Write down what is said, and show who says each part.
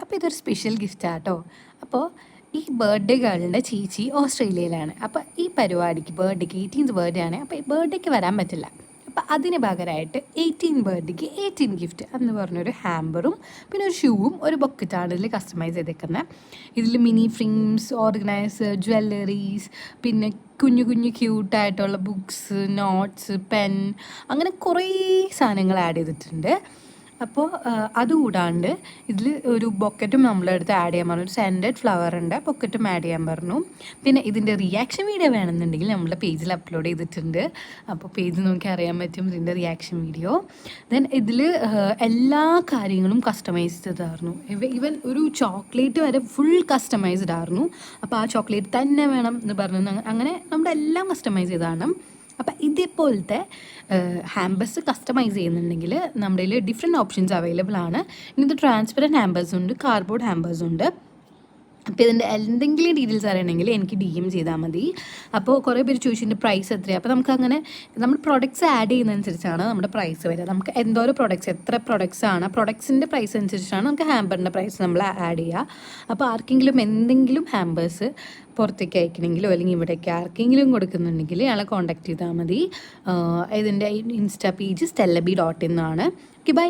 Speaker 1: അപ്പോൾ ഇതൊരു സ്പെഷ്യൽ ഗിഫ്റ്റാണ് കേട്ടോ. അപ്പോൾ ഈ ബർത്ത്ഡേ ഗേളിൻ്റെ ചേച്ചി ഓസ്ട്രേലിയയിലാണ്. അപ്പോൾ ഈ പരിപാടിക്ക് ബർത്ത്ഡേക്ക് 18th ബർത്ത്ഡേ ആണ്. അപ്പോൾ ബർത്ത്ഡേക്ക് വരാൻ പറ്റില്ല. അപ്പോൾ അതിന് പകരമായിട്ട് 18 ബർത്ത്ഡേക്ക് 18 ഗിഫ്റ്റ് എന്ന് പറഞ്ഞൊരു ഹാമ്പറും പിന്നെ ഒരു ഷൂവും ഒരു ബൊക്കറ്റാണ് ഇതിൽ കസ്റ്റമൈസ് ചെയ്തേക്കുന്നത്. ഇതിൽ മിനി ഫ്രെയിംസ്, ഓർഗനൈസർ, ജ്വല്ലറീസ്, പിന്നെ കുഞ്ഞു കുഞ്ഞു ക്യൂട്ടായിട്ടുള്ള ബുക്സ്, നോട്ട്സ്, പെൻ, അങ്ങനെ കുറേ സാധനങ്ങൾ ആഡ് ചെയ്തിട്ടുണ്ട്. അപ്പോൾ അതുകൂടാണ്ട് ഇതിൽ ഒരു ബൊക്കറ്റും നമ്മളെടുത്ത് ആഡ് ചെയ്യാൻ പറഞ്ഞു. ഒരു സെൻറ്റഡ് ഫ്ലവറിൻ്റെ ബൊക്കറ്റും ആഡ് ചെയ്യാൻ പറഞ്ഞു. പിന്നെ ഇതിൻ്റെ റിയാക്ഷൻ വീഡിയോ വേണമെന്നുണ്ടെങ്കിൽ നമ്മുടെ പേജിൽ അപ്ലോഡ് ചെയ്തിട്ടുണ്ട്. അപ്പോൾ പേജ് നോക്കി അറിയാൻ പറ്റും ഇതിൻ്റെ റിയാക്ഷൻ വീഡിയോ. ദെൻ ഇതിൽ എല്ലാ കാര്യങ്ങളും കസ്റ്റമൈസ്ഡ് ആയിരുന്നു. ഈവൻ ഒരു ചോക്ലേറ്റ് വരെ ഫുൾ കസ്റ്റമൈസ്ഡ് ആയിരുന്നു. അപ്പോൾ ആ ചോക്ലേറ്റ് തന്നെ വേണം എന്ന് പറഞ്ഞു. അങ്ങനെ നമ്മുടെ എല്ലാം കസ്റ്റമൈസ് ചെയ്താണ്. അപ്പം ഇതേപോലത്തെ ഹാമ്പേഴ്സ് കസ്റ്റമൈസ് ചെയ്യുന്നുണ്ടെങ്കിൽ നമ്മുടെ കയ്യിൽ ഡിഫറെൻറ്റ് ഓപ്ഷൻസ് അവൈലബിൾ ആണ്. ഇത് ട്രാൻസ്പെറൻറ്റ് ഹാമ്പേഴ്സ് ഉണ്ട്, കാർഡ്ബോർഡ് ഹാമ്പേഴ്സ് ഉണ്ട്. അപ്പോൾ ഇതിൻ്റെ എന്തെങ്കിലും ഡീറ്റെയിൽസ് അറിയണമെങ്കിൽ എനിക്ക് DM ചെയ്താൽ മതി. അപ്പോൾ കുറേ പേര് ചോദിച്ചിട്ടുണ്ട് പ്രൈസ് എത്രയാണ്. അപ്പോൾ നമുക്ക് അങ്ങനെ നമ്മൾ പ്രൊഡക്ട്സ് ആഡ് ചെയ്യുന്നതനുസരിച്ചാണ് നമ്മുടെ പ്രൈസ് വരിക. നമുക്ക് എന്തോരം പ്രൊഡക്ട്സ്, എത്ര പ്രൊഡക്ട്സ് ആണ്, പ്രൊഡക്ട്സിൻ്റെ പ്രൈസ് അനുസരിച്ചാണ് നമുക്ക് ഹാമ്പറിൻ്റെ പ്രൈസ് നമ്മൾ ആഡ് ചെയ്യുക. അപ്പോൾ ആർക്കെങ്കിലും എന്തെങ്കിലും ഹാമ്പേഴ്സ് പുറത്തേക്ക് അയക്കണമെങ്കിലോ അല്ലെങ്കിൽ ഇവിടേക്ക് ആർക്കെങ്കിലും കൊടുക്കുന്നുണ്ടെങ്കിൽ ഞങ്ങളെ കോൺടാക്ട് ചെയ്താൽ മതി. ഇതിൻ്റെ ഇൻസ്റ്റാ പേജ് stellabee.in ആണ്. Okay, by.